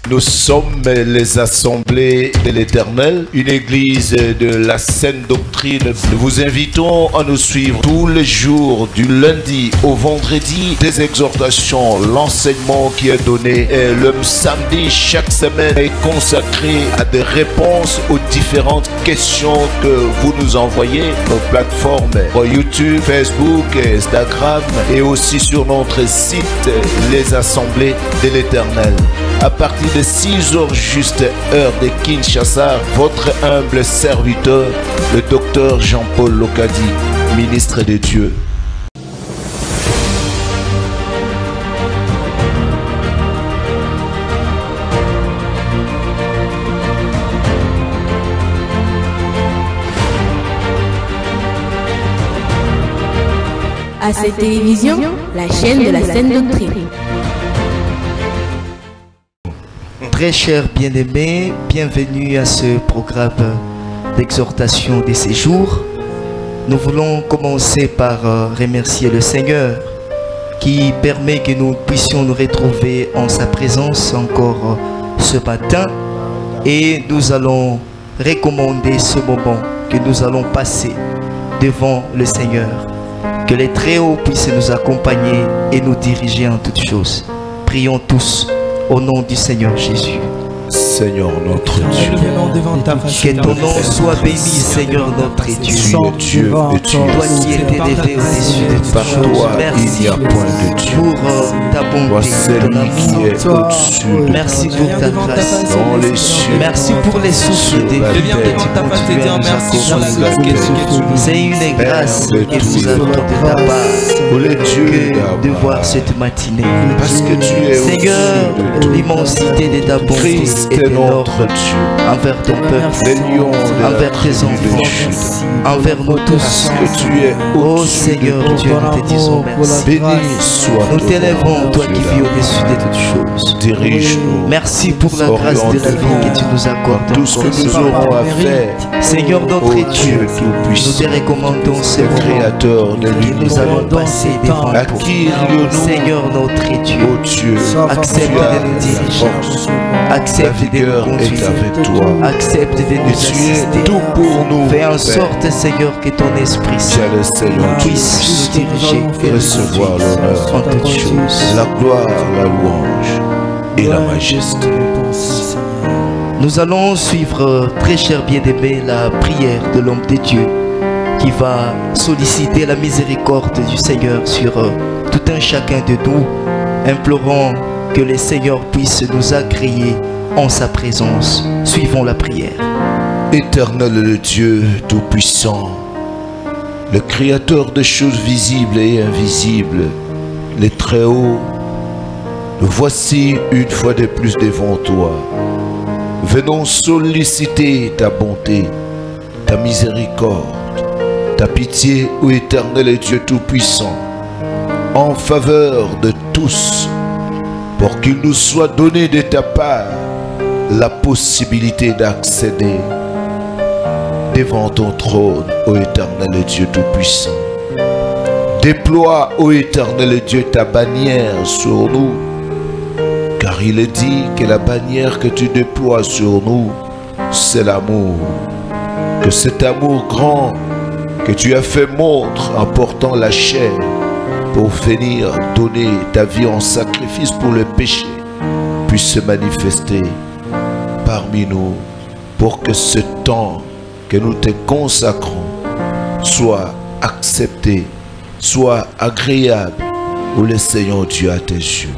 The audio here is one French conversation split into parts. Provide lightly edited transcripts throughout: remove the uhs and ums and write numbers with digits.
Nous sommes les assemblées de l'Éternel, une église de la saine doctrine. Nous vous invitons à nous suivre tous les jours, du lundi au vendredi, des exhortations, l'enseignement qui est donné. Et le samedi, chaque semaine, est consacré à des réponses aux différentes questions que vous nous envoyez. Nos plateformes YouTube, Facebook, Instagram et aussi sur notre site, les assemblées de l'Éternel. À partir de 6 heures juste, heure de Kinshasa, votre humble serviteur, le docteur Jean-Paul Lokadi, ministre de Dieu. À cette télévision, la chaîne de la saine doctrine. Très chers bien-aimés, bienvenue à ce programme d'exhortation de ces jours. Nous voulons commencer par remercier le Seigneur qui permet que nous puissions nous retrouver en sa présence encore ce matin. Et nous allons recommander ce moment que nous allons passer devant le Seigneur. Que les Très-Hauts puissent nous accompagner et nous diriger en toutes choses. Prions tous au nom du Seigneur Jésus. Seigneur notre Dieu, que ton nom soit béni, Seigneur notre Dieu. Dieu et tu Toi qui étais élevé au-dessus de par toi, merci il n'y a point de Dieu. pour ta bonté, Celui qui est au-dessus de merci pour ta grâce, dans les cieux. merci pour les souffles de vie que tu continues à nous accorder. C'est une grâce que nous avons de ta part que de voir cette matinée. Parce que tu es Seigneur, l'immensité de ta bonté est énorme envers ton peuple, envers tes enfants, envers nous tous. que tu es Oh Seigneur Dieu, nous te disons merci. béni soit Nous t'élèvons, toi qui vis au-dessus de toutes choses. dirige-nous. Merci pour la grâce de la vie que tu nous accordes. Tout ce que nous aurons à faire, Seigneur notre ô Dieu, Dieu nous tout-puissant, te recommandons ce le moment Créateur de que nous allons l'univers. passer devant À toi. qui irions-nous, Seigneur notre Dieu, ô Dieu? accepte Tu as de nous la diriger, force, la accepte de nous vigueur est conduire, avec toi. accepte de Et nous tu es assister. tout pour nous. Fais en Père. sorte, Seigneur, que ton Esprit Tu Saint es le Seigneur Dieu. puisse nous diriger et Recevoir nous conduire l'honneur, en toutes choses. la gloire, la louange et la majesté. Nous allons suivre, très cher bien-aimé, la prière de l'homme de Dieu qui va solliciter la miséricorde du Seigneur sur tout un chacun de nous, implorant que le Seigneur puisse nous agréer en sa présence. Suivons la prière. Éternel le Dieu Tout-Puissant, le Créateur de choses visibles et invisibles, les Très-Hauts, nous voici une fois de plus devant toi. Venons solliciter ta bonté, ta miséricorde, ta pitié, ô Éternel et Dieu Tout-Puissant, en faveur de tous, pour qu'il nous soit donné de ta part la possibilité d'accéder devant ton trône, ô Éternel et Dieu Tout-Puissant. Déploie, ô Éternel Dieu, ta bannière sur nous, car il est dit que la bannière que tu déploies sur nous, c'est l'amour. Que cet amour grand que tu as fait montre en portant la chair pour venir donner ta vie en sacrifice pour le péché, puisse se manifester parmi nous, pour que ce temps que nous te consacrons soit accepté, soit agréable pour le Seigneur Dieu à tes yeux.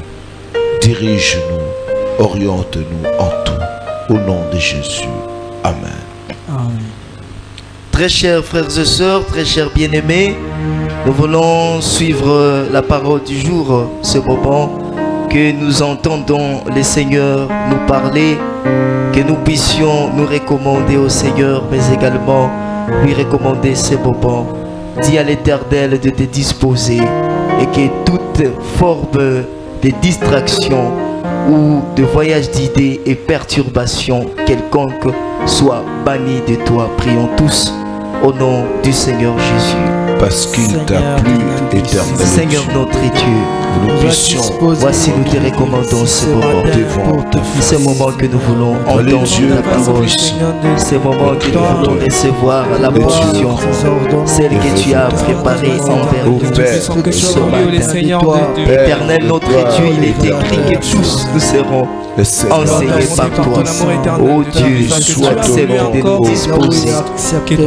Dirige-nous, oriente-nous en tout, au nom de Jésus. Amen. Amen. Très chers frères et sœurs, très chers bien-aimés, nous voulons suivre la parole du jour, ce moment que nous entendons le Seigneur nous parler, que nous puissions nous recommander au Seigneur, mais également lui recommander ce moment. Dis à l'Éternel de te disposer et que toute forme de distraction ou de voyage d'idées et perturbations quelconque soit bannie de toi. Prions tous au nom du Seigneur Jésus. Parce qu'il t'a plu, éternel Seigneur Dieu, notre Dieu, nous puissions. Voici, nous te recommandons ce moment. Ce moment que nous voulons entendre la parole. Ce moment que nous voulons recevoir la portion, celle que tu as préparée envers nous ce matin. Éternel notre Dieu, il est écrit que tous nous serons enseignés par toi. Oh Dieu, tu acceptes de nous disposer.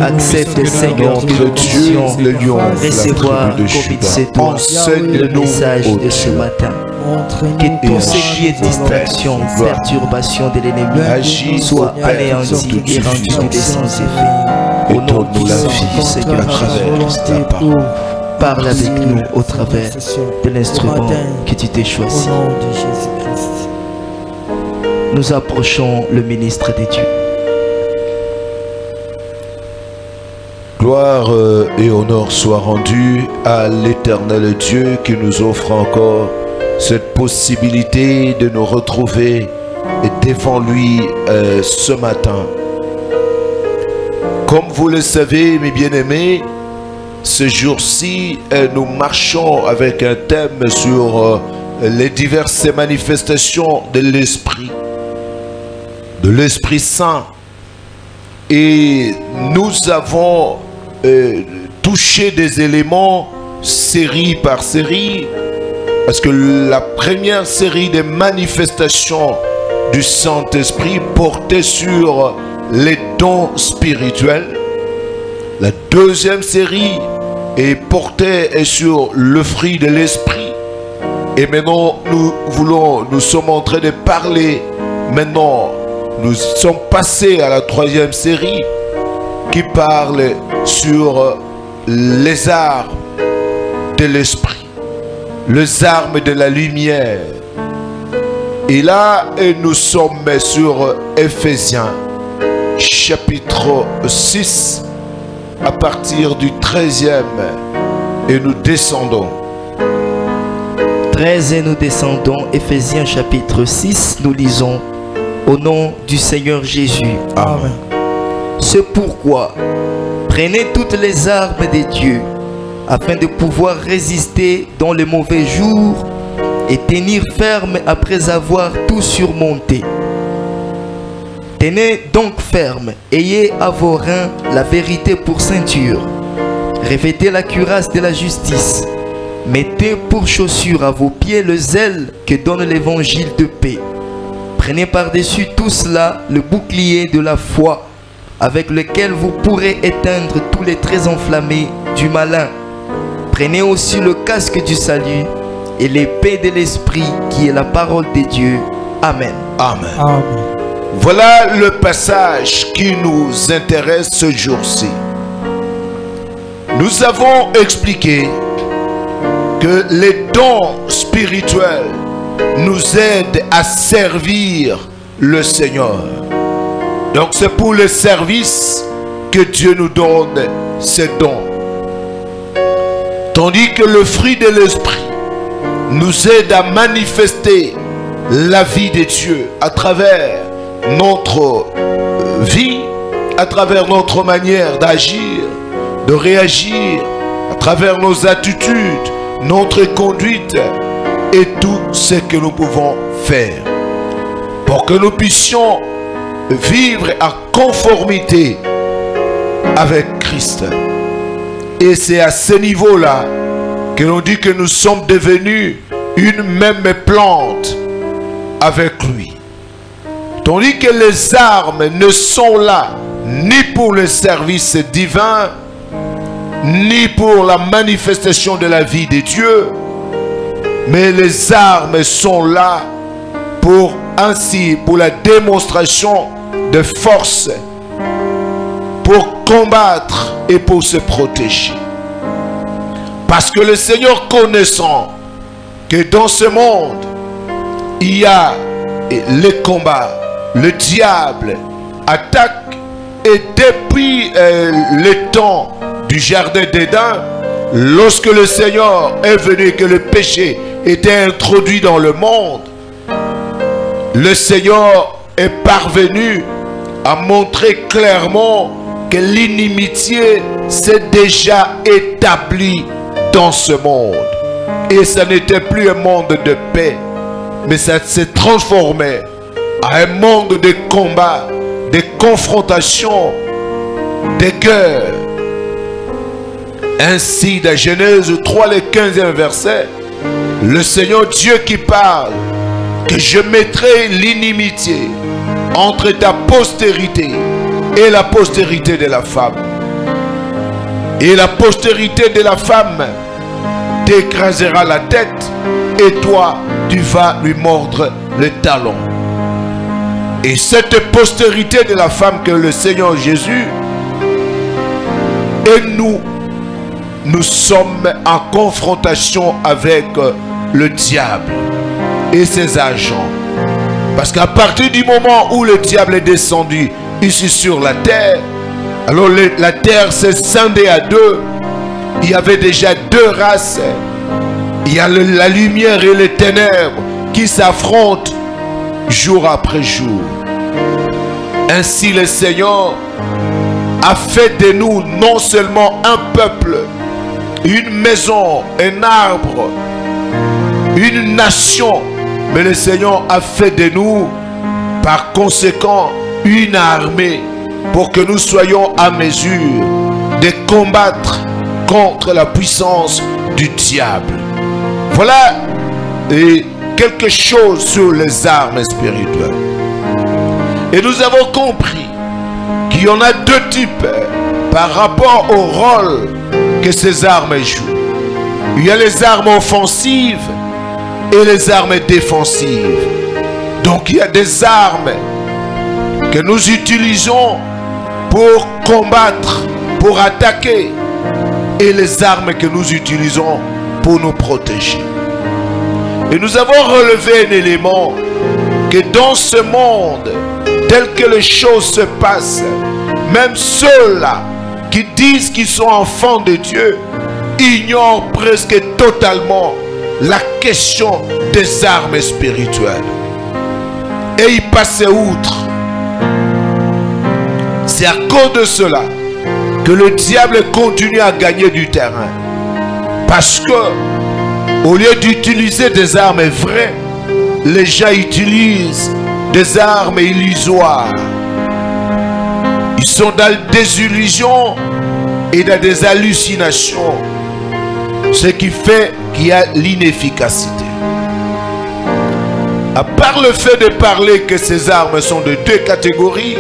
Accepte, Seigneur, que nous puissions recevoir comme il se doit le message de ce matin. Que tout ce qui est distraction, perturbation de l'ennemi soit anéanti et rendu de sans effet. Au nom puissant du Seigneur Jésus-Christ, parle avec nous au travers de l'instrument que tu t'es choisi. Nous approchons le ministre de Dieu. Gloire et honneur soient rendus à l'Éternel Dieu qui nous offre encore cette possibilité de nous retrouver devant lui ce matin. Comme vous le savez, mes bien-aimés, ce jour-ci, nous marchons avec un thème sur les diverses manifestations de l'Esprit Saint. Et nous avons touché des éléments série par série, parce que la première série des manifestations du Saint-Esprit portait sur les dons spirituels. La deuxième série portait sur le fruit de l'Esprit. Et maintenant, nous sommes en train de parler. Maintenant, nous sommes passés à la troisième série qui parle sur les armes de l'Esprit, les armes de la lumière. Et là, nous sommes sur Éphésiens, chapitre 6, à partir du 13e, et nous descendons. 13 et nous descendons, Éphésiens chapitre 6, nous lisons au nom du Seigneur Jésus. Amen. C'est pourquoi, prenez toutes les armes de Dieu, afin de pouvoir résister dans les mauvais jours et tenir ferme après avoir tout surmonté. Tenez donc ferme, ayez à vos reins la vérité pour ceinture, revêtez la cuirasse de la justice, mettez pour chaussure à vos pieds le zèle que donne l'évangile de paix. Prenez par-dessus tout cela le bouclier de la foi, avec lequel vous pourrez éteindre tous les traits enflammés du malin. Prenez aussi le casque du salut et l'épée de l'Esprit qui est la parole de Dieu. Amen. Amen. Amen. Voilà le passage qui nous intéresse ce jour-ci. Nous avons expliqué que les dons spirituels nous aident à servir le Seigneur. Donc c'est pour le service que Dieu nous donne ces dons. Tandis que le fruit de l'Esprit nous aide à manifester la vie de Dieu à travers notre vie, à travers notre manière d'agir, de réagir, à travers nos attitudes, notre conduite et tout ce que nous pouvons faire pour que nous puissions vivre en conformité avec Christ. Et c'est à ce niveau-là que l'on dit que nous sommes devenus une même plante avec lui. Tandis que les armes ne sont là ni pour le service divin, ni pour la manifestation de la vie de Dieu, mais les armes sont là pour la démonstration de force, pour combattre et pour se protéger. Parce que le Seigneur, connaissant que dans ce monde, il y a les combats, le diable attaque, et depuis le temps du jardin d'Éden, lorsque le Seigneur est venu et que le péché était introduit dans le monde, le Seigneur est parvenu à montrer clairement que l'inimitié s'est déjà établie dans ce monde. Et ça n'était plus un monde de paix, mais ça s'est transformé en un monde de combats, de confrontations, de guerres. Ainsi, dans Genèse 3, le 15e verset, le Seigneur Dieu qui parle que je mettrai l'inimitié entre ta postérité et la postérité de la femme. Et la postérité de la femme t'écrasera la tête et toi, tu vas lui mordre le talon. Et cette postérité de la femme que le Seigneur Jésus et nous sommes en confrontation avec le diable et ses agents. Parce qu'à partir du moment où le diable est descendu ici sur la terre, alors la terre s'est scindée à deux. Il y avait déjà deux races. Il y a la lumière et les ténèbres qui s'affrontent jour après jour. Ainsi le Seigneur a fait de nous non seulement un peuple, une maison, un arbre, une nation, mais le Seigneur a fait de nous, par conséquent, une armée pour que nous soyons à mesure de combattre contre la puissance du diable. Voilà quelque chose sur les armes spirituelles. Et nous avons compris qu'il y en a deux types par rapport au rôle que ces armes jouent. Il y a les armes offensives et les armes défensives. Donc il y a des armes que nous utilisons pour combattre, pour attaquer, et les armes que nous utilisons pour nous protéger. Et nous avons relevé un élément, que dans ce monde, tel que les choses se passent, même ceux-là qui disent qu'ils sont enfants de Dieu, ignorent presque totalement la question des armes spirituelles. Et ils passent outre. C'est à cause de cela que le diable continue à gagner du terrain. Parce que, au lieu d'utiliser des armes vraies, les gens utilisent des armes illusoires. Ils sont dans des illusions et dans des hallucinations. Ce qui fait qu'il y a l'inefficacité. À part le fait de parler que ces armes sont de deux catégories,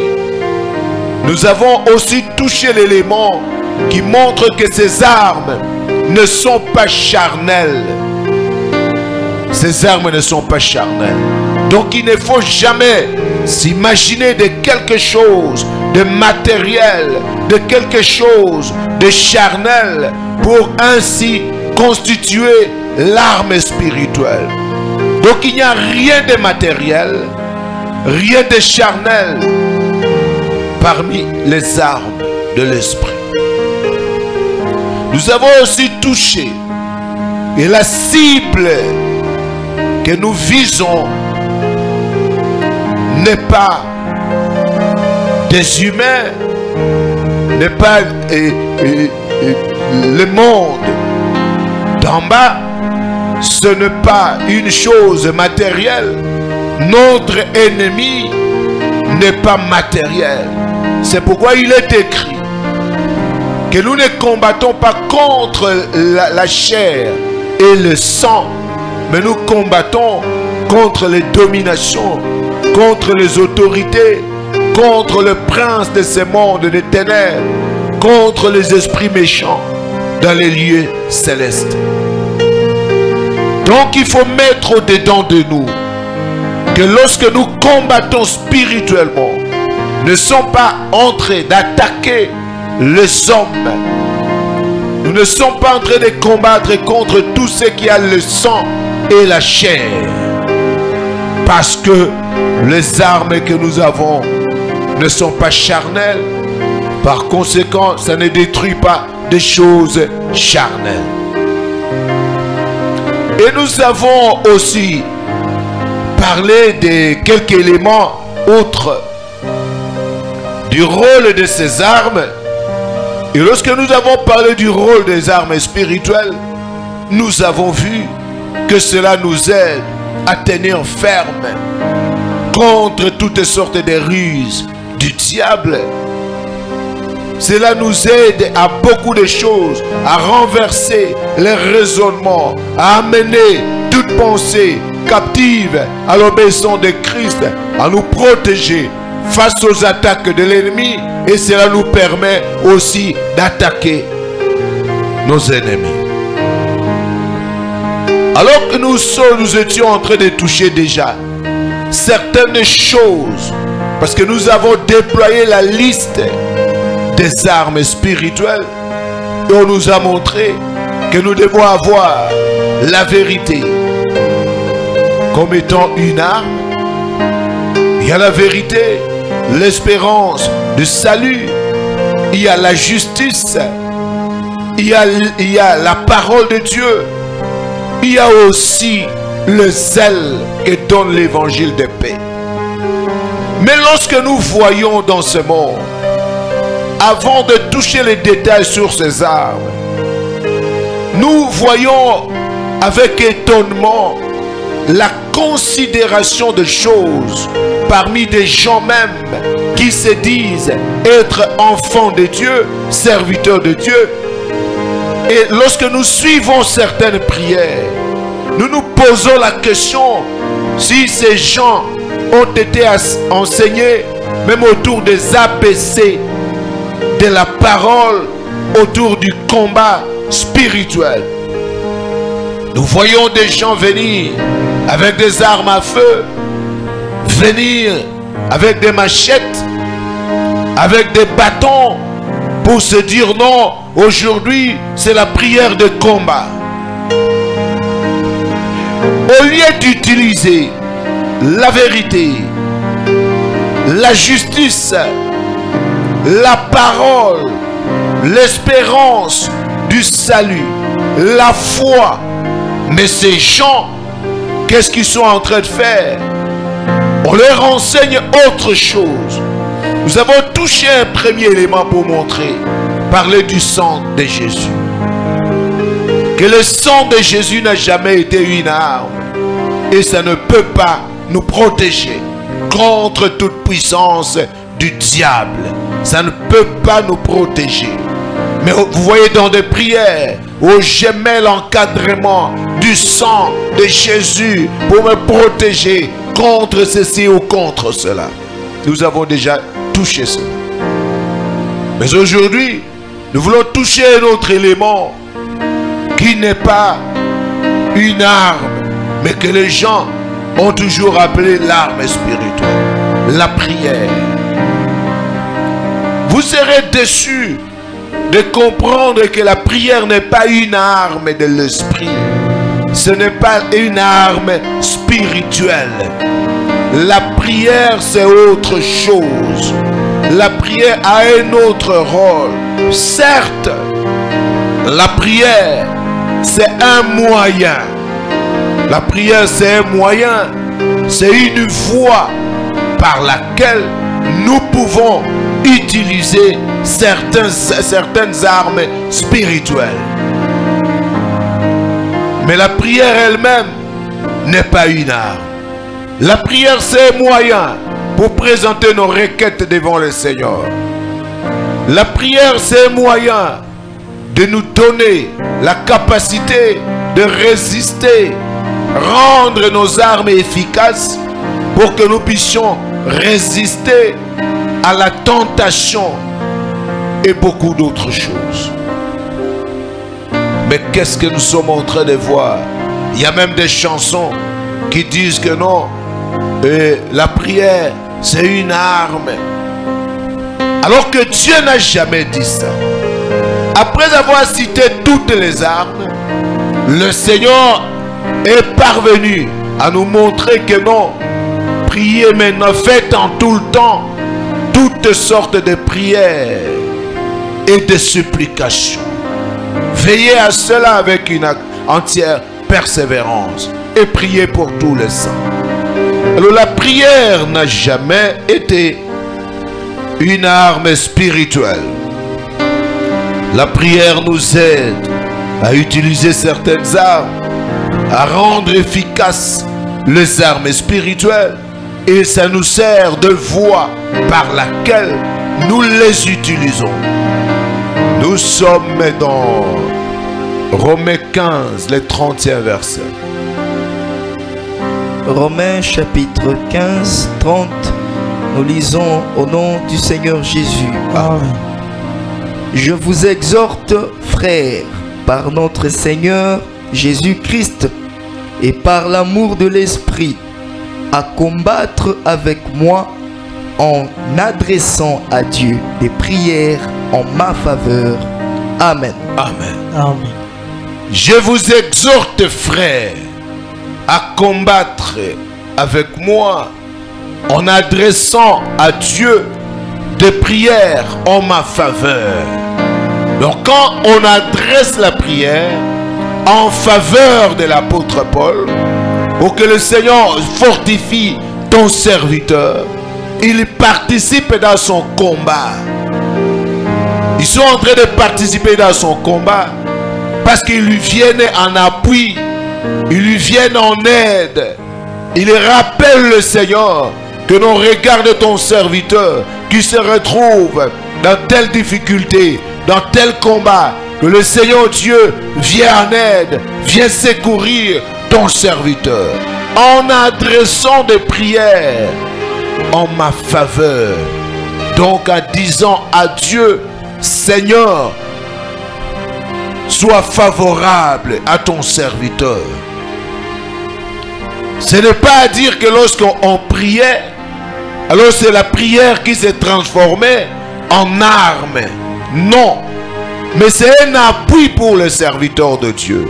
nous avons aussi touché l'élément qui montre que ces armes ne sont pas charnelles. Ces armes ne sont pas charnelles. Donc il ne faut jamais s'imaginer de quelque chose de matériel, de quelque chose de charnel pour ainsi constituer l'arme spirituelle. Donc il n'y a rien de matériel, rien de charnel parmi les armes de l'esprit. Nous avons aussi touché et la cible que nous visons n'est pas des humains, n'est pas le monde d'en bas. Ce n'est pas une chose matérielle. Notre ennemi n'est pas matériel. C'est pourquoi il est écrit que nous ne combattons pas contre la chair et le sang, mais nous combattons contre les dominations, contre les autorités, contre le prince de ce monde des ténèbres, contre les esprits méchants dans les lieux célestes. Donc il faut mettre au-dedans de nous que lorsque nous combattons spirituellement, ne sommes pas en train d'attaquer les hommes. Nous ne sommes pas en train de combattre contre tout ce qui a le sang et la chair. Parce que les armes que nous avons ne sont pas charnelles. Par conséquent, ça ne détruit pas des choses charnelles. Et nous avons aussi parlé de quelques éléments autres du rôle de ces armes. Et lorsque nous avons parlé du rôle des armes spirituelles, nous avons vu que cela nous aide à tenir ferme contre toutes sortes de ruses du diable. Cela nous aide à beaucoup de choses, à renverser les raisonnements, à amener toute pensée captive à l'obéissance de Christ, à nous protéger face aux attaques de l'ennemi, et cela nous permet aussi d'attaquer nos ennemis. Alors que nous étions en train de toucher déjà certaines choses, parce que nous avons déployé la liste des armes spirituelles, et on nous a montré que nous devons avoir la vérité comme étant une arme. Il y a la vérité, l'espérance du salut, il y a la justice, il y a la parole de Dieu, il y a aussi le zèle que donne l'évangile de paix. Mais lorsque nous voyons dans ce monde, avant de toucher les détails sur ces armes, nous voyons avec étonnement la considération de choses parmi des gens même qui se disent être enfants de Dieu, serviteurs de Dieu. Et lorsque nous suivons certaines prières, nous nous posons la question si ces gens ont été enseignés même autour des ABC de la parole, autour du combat spirituel. Nous voyons des gens venir avec des armes à feu, venir avec des machettes, avec des bâtons, pour se dire non, aujourd'hui c'est la prière de combat. Au lieu d'utiliser la vérité, la justice, la parole, l'espérance du salut, la foi, mais ces gens, qu'est-ce qu'ils sont en train de faire? On leur enseigne autre chose. Nous avons touché un premier élément pour montrer, parler du sang de Jésus. Que le sang de Jésus n'a jamais été une arme, et ça ne peut pas nous protéger contre toute puissance du diable. Ça ne peut pas nous protéger. Mais vous voyez dans des prières où je mets l'encadrement du sang de Jésus pour me protéger contre ceci ou contre cela. Nous avons déjà touché cela. Mais aujourd'hui, nous voulons toucher un autre élément qui n'est pas une arme, mais que les gens ont toujours appelé l'arme spirituelle, la prière. Vous serez déçus de comprendre que la prière n'est pas une arme de l'esprit. Ce n'est pas une arme spirituelle. La prière, c'est autre chose. La prière a un autre rôle. Certes, la prière, c'est un moyen. La prière, c'est un moyen. C'est une voie par laquelle nous pouvons utiliser certaines armes spirituelles. Mais la prière elle-même n'est pas une arme. La prière, c'est un moyen pour présenter nos requêtes devant le Seigneur. La prière, c'est un moyen de nous donner la capacité de résister, rendre nos armes efficaces pour que nous puissions résister à la tentation et beaucoup d'autres choses. Mais qu'est-ce que nous sommes en train de voir? Il y a même des chansons qui disent que non, la prière c'est une arme. Alors que Dieu n'a jamais dit ça. Après avoir cité toutes les armes, le Seigneur est parvenu à nous montrer que non, priez maintenant, faites en tout le temps toutes sortes de prières et de supplications. Veillez à cela avec une entière persévérance et priez pour tous les saints. Alors la prière n'a jamais été une arme spirituelle. La prière nous aide à utiliser certaines armes, à rendre efficaces les armes spirituelles. Et ça nous sert de voie par laquelle nous les utilisons. Nous sommes dans Romains 15, le 30e verset. Romains chapitre 15, 30. Nous lisons au nom du Seigneur Jésus. Amen. Je vous exhorte, frères, par notre Seigneur Jésus-Christ et par l'amour de l'Esprit, à combattre avec moi en adressant à Dieu des prières en ma faveur. Amen. Amen. Amen. Je vous exhorte, frères, à combattre avec moi en adressant à Dieu des prières en ma faveur. Donc quand on adresse la prière en faveur de l'apôtre Paul, pour que le Seigneur fortifie ton serviteur, il participe dans son combat. Ils sont en train de participer dans son combat parce qu'ils lui viennent en appui, ils lui viennent en aide. Il rappelle le Seigneur que l'on regarde ton serviteur qui se retrouve dans telle difficulté, dans tel combat, que le Seigneur Dieu vient en aide, vient secourir ton serviteur en adressant des prières en ma faveur. Donc en disant à Dieu, Seigneur, sois favorable à ton serviteur. Ce n'est pas à dire que lorsqu'on priait, alors c'est la prière qui s'est transformée en arme. Non. Mais c'est un appui pour le serviteur de Dieu.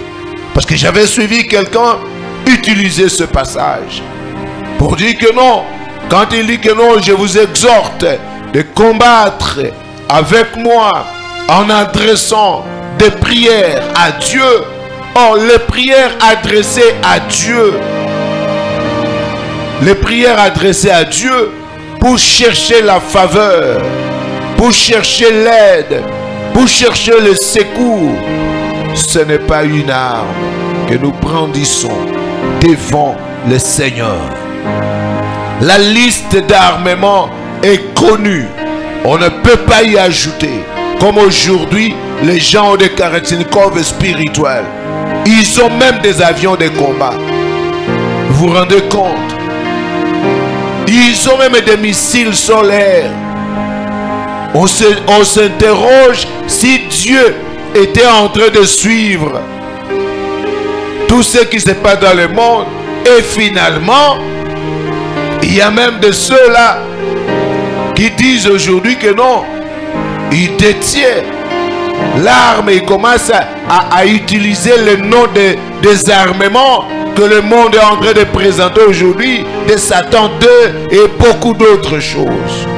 Parce que j'avais suivi quelqu'un utiliser ce passage pour dire que non. Quand il dit que non, je vous exhorte de combattre avec moi en adressant des prières à Dieu. Or, les prières adressées à Dieu, les prières adressées à Dieu pour chercher la faveur, pour chercher l'aide, pour chercher le secours, ce n'est pas une arme que nous brandissons devant le Seigneur. La liste d'armements est connue. On ne peut pas y ajouter. Comme aujourd'hui, les gens ont des Kalachnikov spirituels. Ils ont même des avions de combat. Vous vous rendez compte? Ils ont même des missiles solaires. On s'interroge si Dieu était en train de suivre tout ce qui se passe dans le monde. Et finalement, il y a même de ceux-là qui disent aujourd'hui que non, il détient l'arme et il commence à utiliser le nom des armements que le monde est en train de présenter aujourd'hui, de Satan 2 et beaucoup d'autres choses.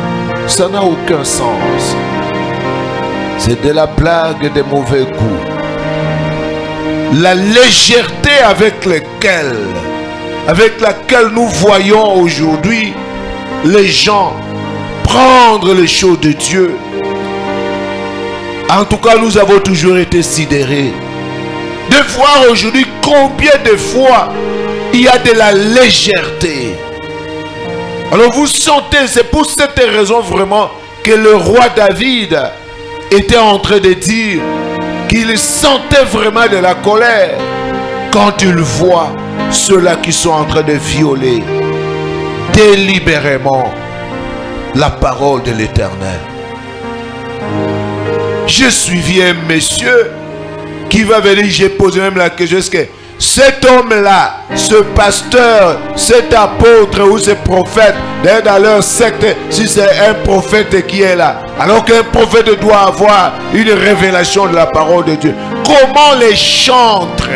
Ça n'a aucun sens. C'est de la blague, des mauvais coups. La légèreté avec laquelle nous voyons aujourd'hui les gens prendre les choses de Dieu. En tout cas, nous avons toujours été sidérés de voir aujourd'hui combien de fois il y a de la légèreté. Alors vous sentez, c'est pour cette raison vraiment que le roi David était en train de dire qu'il sentait vraiment de la colère quand il voit ceux-là qui sont en train de violer délibérément la parole de l'Éternel. Je suivis un monsieur qui va venir, j'ai posé même la question, est-ce que cet homme-là, ce pasteur, cet apôtre ou ce prophète, d'ailleurs dans leur secte, si c'est un prophète qui est là, alors qu'un prophète doit avoir une révélation de la parole de Dieu, comment les chantres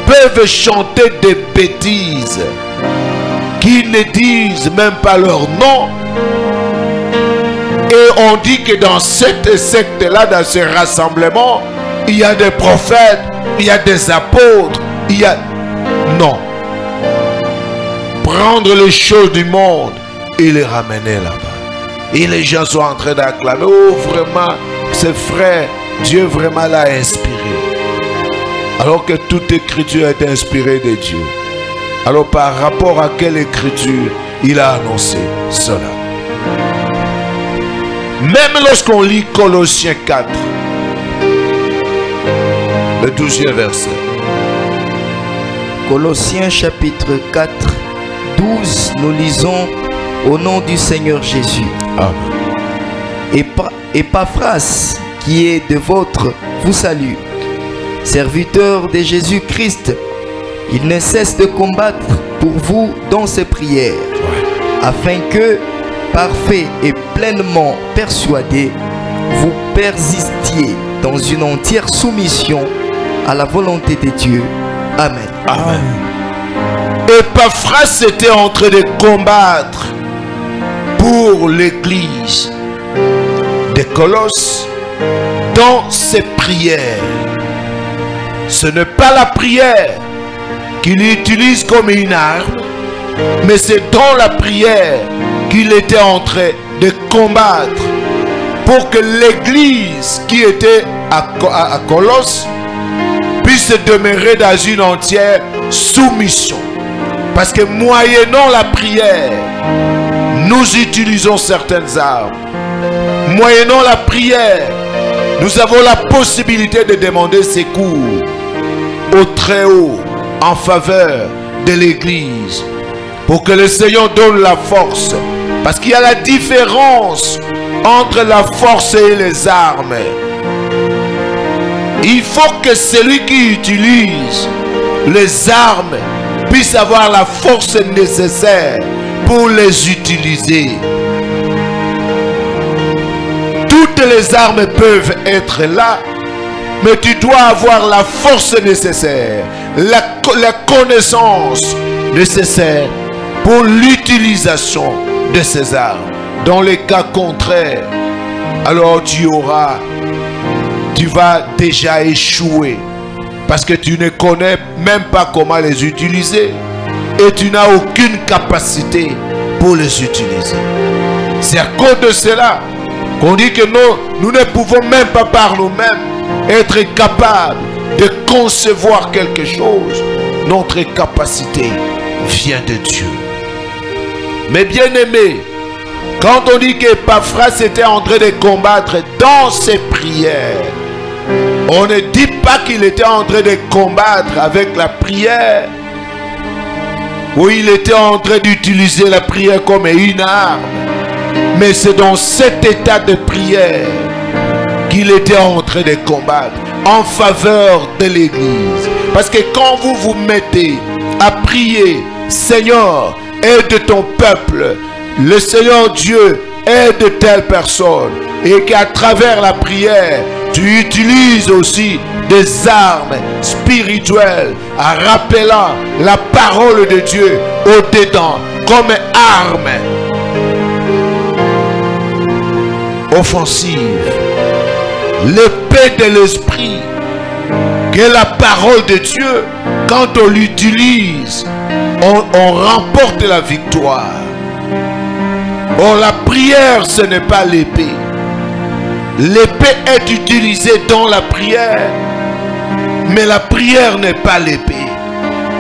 peuvent chanter des bêtises qui ne disent même pas leur nom? Et on dit que dans cette secte-là, dans ce rassemblement, il y a des prophètes, il y a des apôtres, il y a... Non. Prendre les choses du monde et les ramener là-bas. Et les gens sont en train d'acclamer. Oh, vraiment, ce frère, Dieu vraiment l'a inspiré. Alors que toute écriture est inspirée de Dieu. Alors par rapport à quelle écriture il a annoncé cela? Même lorsqu'on lit Colossiens 4, le 12e verset. Colossiens chapitre 4, 12, nous lisons au nom du Seigneur Jésus. Amen. Épaphras, qui est de vôtre, vous salue. Serviteur de Jésus-Christ, il ne cesse de combattre pour vous dans ses prières, afin que, parfait et pleinement persuadé, vous persistiez dans une entière soumission à la volonté de Dieu. Amen. Amen. Épaphras était en train de combattre pour l'église de Colosse dans ses prières. Ce n'est pas la prière qu'il utilise comme une arme, mais c'est dans la prière qu'il était en train de combattre pour que l'église qui était à Colosse puisse demeurer dans une entière soumission. Parce que moyennant la prière, nous utilisons certaines armes. Moyennant la prière, nous avons la possibilité de demander secours au Très-Haut en faveur de l'église pour que le Seigneur donne la force. Parce qu'il y a la différence entre la force et les armes. Il faut que celui qui utilise les armes puisse avoir la force nécessaire pour les utiliser. Toutes les armes peuvent être là, mais tu dois avoir la force nécessaire, la connaissance nécessaire pour l'utilisation de ces armes. Dans les cas contraires, alors tu vas déjà échouer parce que tu ne connais même pas comment les utiliser et tu n'as aucune capacité pour les utiliser. C'est à cause de cela qu'on dit que nous ne pouvons même pas par nous-mêmes être capables de concevoir quelque chose. Notre capacité vient de Dieu. Mais bien aimé, quand on dit qu'Épaphras était en train de combattre dans ses prières, on ne dit pas qu'il était en train de combattre avec la prière, où il était en train d'utiliser la prière comme une arme. Mais c'est dans cet état de prière qu'il était en train de combattre en faveur de l'église. Parce que quand vous vous mettez à prier, Seigneur, aide ton peuple, le Seigneur Dieu aide telle personne, et qu'à travers la prière, tu utilises aussi des armes spirituelles en rappelant la parole de Dieu au-dedans comme arme offensive. L'épée de l'esprit, que la parole de Dieu, quand on l'utilise, on remporte la victoire. Or la prière, ce n'est pas l'épée. L'épée est utilisée dans la prière, mais la prière n'est pas l'épée.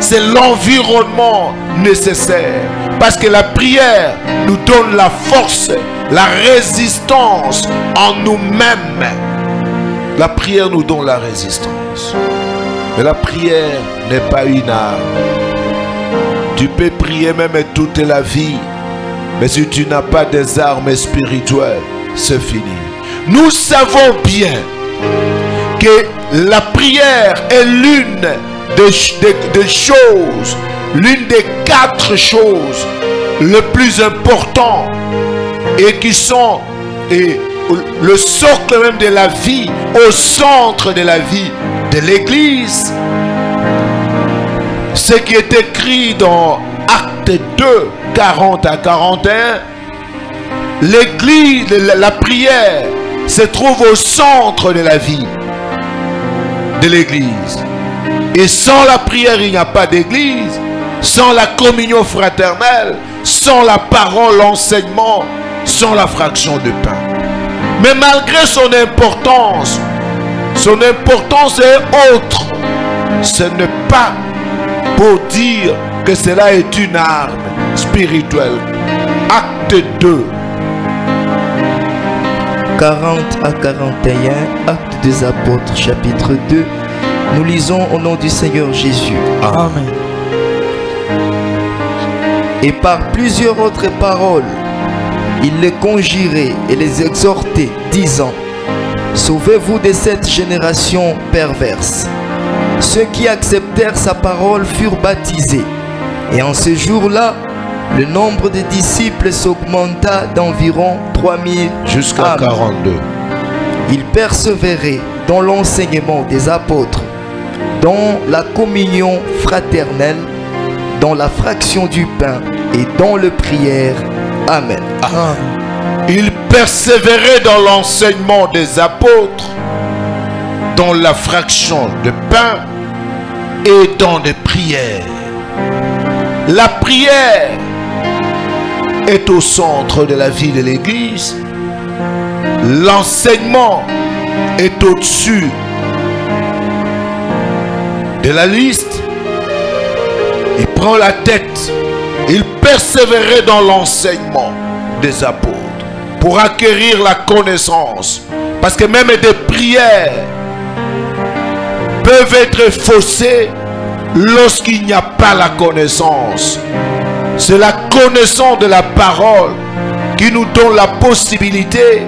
C'est l'environnement nécessaire. Parce que la prière nous donne la force, la résistance en nous-mêmes. La prière nous donne la résistance. Mais la prière n'est pas une arme. Tu peux prier même toute la vie, mais si tu n'as pas des armes spirituelles, c'est fini. Nous savons bien que la prière est l'une des choses, l'une des 4 choses les plus importantes et qui sont le socle même de la vie, au centre de la vie de l'Église. Ce qui est écrit dans Actes 2, 40 à 41, l'Église, la prière se trouve au centre de la vie de l'Église. Et sans la prière, il n'y a pas d'Église. Sans la communion fraternelle, sans la parole, l'enseignement, sans la fraction de pain. Mais malgré son importance est autre. ce n'est pas pour dire que cela est une arme spirituelle. Acte 2. 40 à 41, Actes des Apôtres, chapitre 2. Nous lisons au nom du Seigneur Jésus. Amen. Et par plusieurs autres paroles, il les conjurait et les exhortait, disant: Sauvez-vous de cette génération perverse. Ceux qui acceptèrent sa parole furent baptisés. Et en ce jour-là, le nombre de disciples s'augmenta d'environ 3000 jusqu'à 42. Ils persévéraient dans l'enseignement des apôtres, dans la communion fraternelle, dans la fraction du pain et dans le prière. Amen. Ils persévéraient dans l'enseignement des apôtres, dans la fraction de pain et dans des prières. La prière est au centre de la vie de l'Église. L'enseignement est au-dessus de la liste. Il prend la tête. Il persévérait dans l'enseignement des apôtres pour acquérir la connaissance. Parce que même des prières peuvent être faussées lorsqu'il n'y a pas la connaissance. C'est la connaissance de la parole qui nous donne la possibilité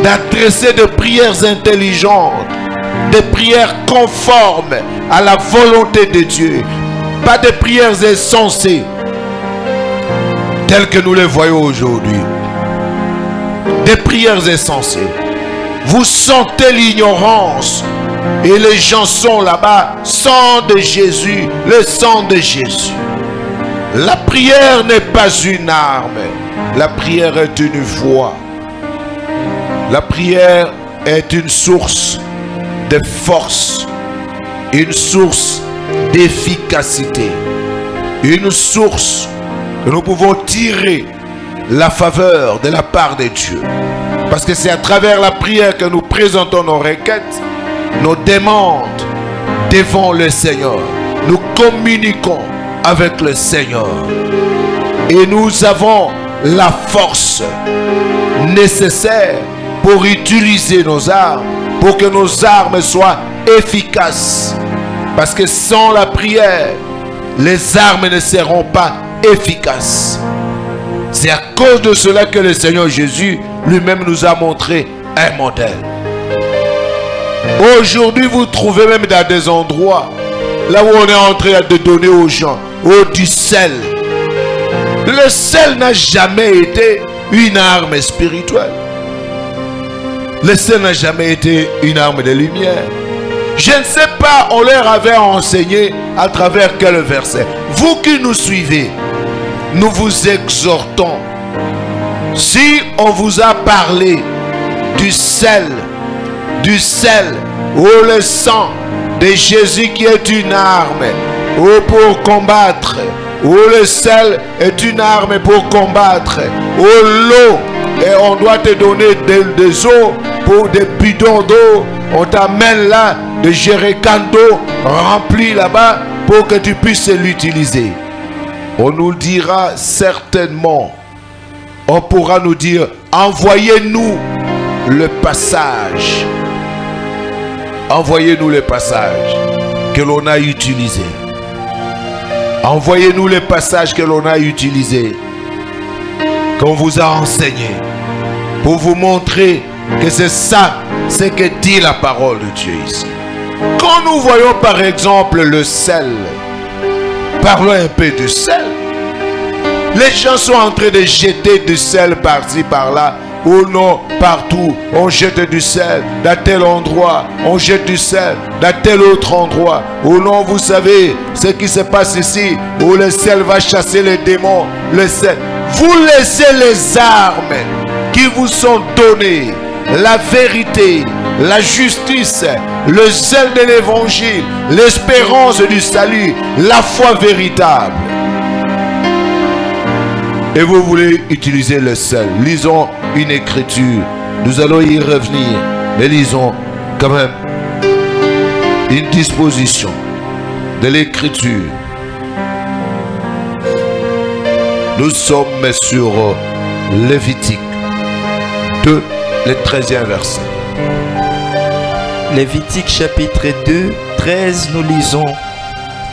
d'adresser des prières intelligentes, des prières conformes à la volonté de Dieu, pas des prières insensées telles que nous les voyons aujourd'hui. Des prières insensées. Vous sentez l'ignorance et les gens sont là-bas. Sang de Jésus, le sang de Jésus. La prière n'est pas une arme. La prière est une voie. La prière est une source de force, une source d'efficacité, une source que nous pouvons tirer la faveur de la part de Dieu. Parce que c'est à travers la prière que nous présentons nos requêtes, nos demandes devant le Seigneur. Nous communiquons avec le Seigneur. Et nous avons la force nécessaire pour utiliser nos armes, pour que nos armes soient efficaces. Parce que sans la prière, les armes ne seront pas efficaces. C'est à cause de cela que le Seigneur Jésus lui-même nous a montré un modèle. Aujourd'hui, vous trouvez même dans des endroits là où on est en train de donner aux gens du sel. Le sel n'a jamais été une arme spirituelle. Le sel n'a jamais été une arme de lumière. Je ne sais pas, on leur avait enseigné à travers quel verset. Vous qui nous suivez, nous vous exhortons. Si on vous a parlé du sel ou le sang de Jésus qui est une arme ou pour combattre, ou le sel est une arme pour combattre, ou l'eau, et on doit te donner des eaux pour des bidons d'eau, on t'amène là de jerrycans d'eau remplis là-bas pour que tu puisses l'utiliser. On nous dira certainement, on pourra nous dire, envoyez-nous le passage. Envoyez-nous le passage que l'on a utilisé. Envoyez-nous les passages que l'on a utilisés, qu'on vous a enseigné, pour vous montrer que c'est ça, ce que dit la parole de Dieu ici. Quand nous voyons par exemple le sel, parlons un peu du sel. Les gens sont en train de jeter du sel par-ci, par-là. Ou non, partout, on jette du sel dans tel endroit, on jette du sel dans tel autre endroit. Ou non, vous savez ce qui se passe ici, où le sel va chasser les démons. Le sel. Vous laissez les armes qui vous sont données, la vérité, la justice, le zèle de l'évangile, l'espérance du salut, la foi véritable. Et vous voulez utiliser le sel. Lisons une écriture. Nous allons y revenir. Mais lisons quand même une disposition. Écritures. Nous sommes sur Lévitique 2, le 13e verset. Lévitique chapitre 2, 13, nous lisons: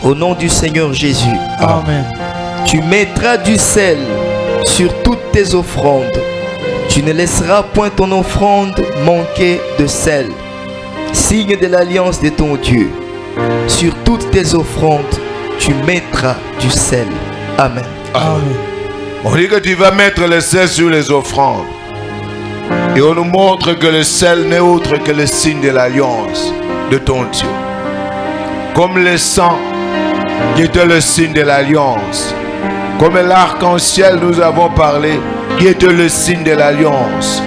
au nom du Seigneur Jésus. Amen. Tu mettras du sel sur toutes tes offrandes. Tu ne laisseras point ton offrande manquer de sel. Signe de l'alliance de ton Dieu. Sur toutes tes offrandes, tu mettras du sel. Amen. Amen. On dit que tu vas mettre le sel sur les offrandes. Et on nous montre que le sel n'est autre que le signe de l'alliance de ton Dieu. Comme le sang qui était le signe de l'alliance. Comme l'arc-en-ciel, nous avons parlé, qui était le signe de l'alliance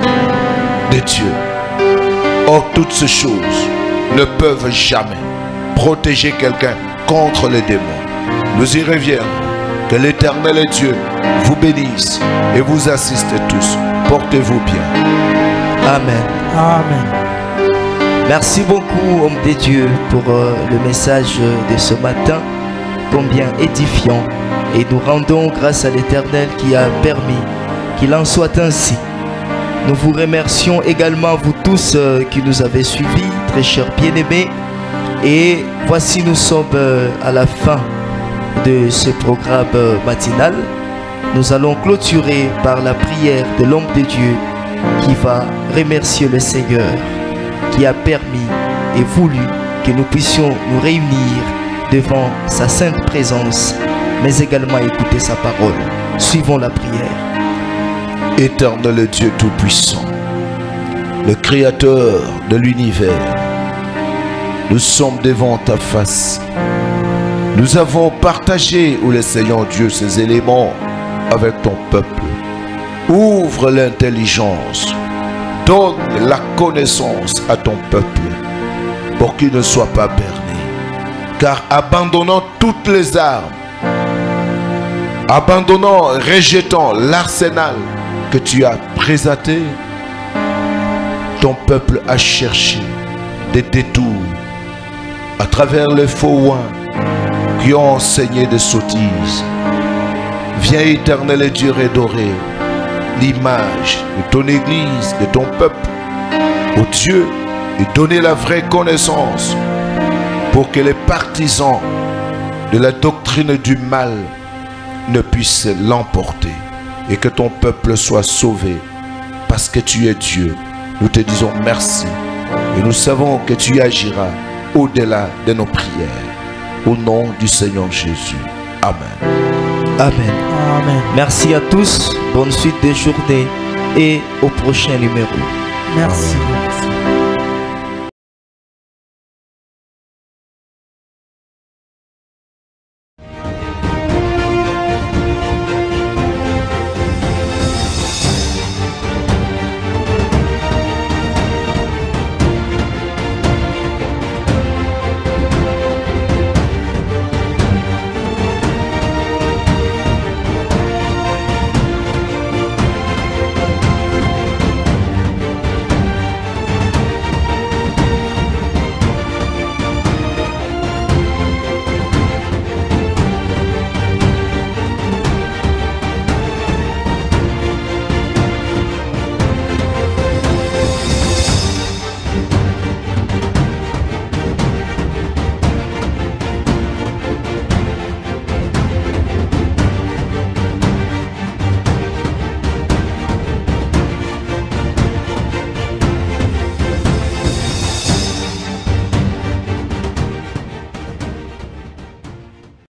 de Dieu. Or, toutes ces choses ne peuvent jamais protéger quelqu'un contre les démons. Nous y reviendrons. Que l'Éternel Dieu vous bénisse et vous assiste tous. Portez-vous bien. Amen. Amen. Merci beaucoup, homme de Dieu, pour le message de ce matin, combien édifiant. Et nous rendons grâce à l'Éternel qui a permis qu'il en soit ainsi. Nous vous remercions également, vous tous qui nous avez suivis, très chers bien-aimés. Et voici, nous sommes à la fin de ce programme matinal. Nous allons clôturer par la prière de l'homme de Dieu qui va remercier le Seigneur qui a permis et voulu que nous puissions nous réunir devant sa sainte présence, mais également écouter sa parole. Suivons la prière. Éternel Dieu Tout-Puissant, le Créateur de l'univers, nous sommes devant ta face. Nous avons partagé, ô le Seigneur Dieu, ces éléments avec ton peuple. Ouvre l'intelligence, donne la connaissance à ton peuple pour qu'il ne soit pas berné. Car abandonnant toutes les armes, abandonnant, rejetant l'arsenal que tu as présenté, ton peuple a cherché des détours à travers les faux oins qui ont enseigné des sottises. Viens, Éternel Dieu, redorer l'image de ton Église, de ton peuple, au Dieu, et donner la vraie connaissance pour que les partisans de la doctrine du mal ne puissent l'emporter et que ton peuple soit sauvé parce que tu es Dieu. Nous te disons merci et nous savons que tu agiras au-delà de nos prières. Au nom du Seigneur Jésus. Amen. Amen. Amen. Merci à tous. Bonne suite de journée et au prochain numéro. Merci.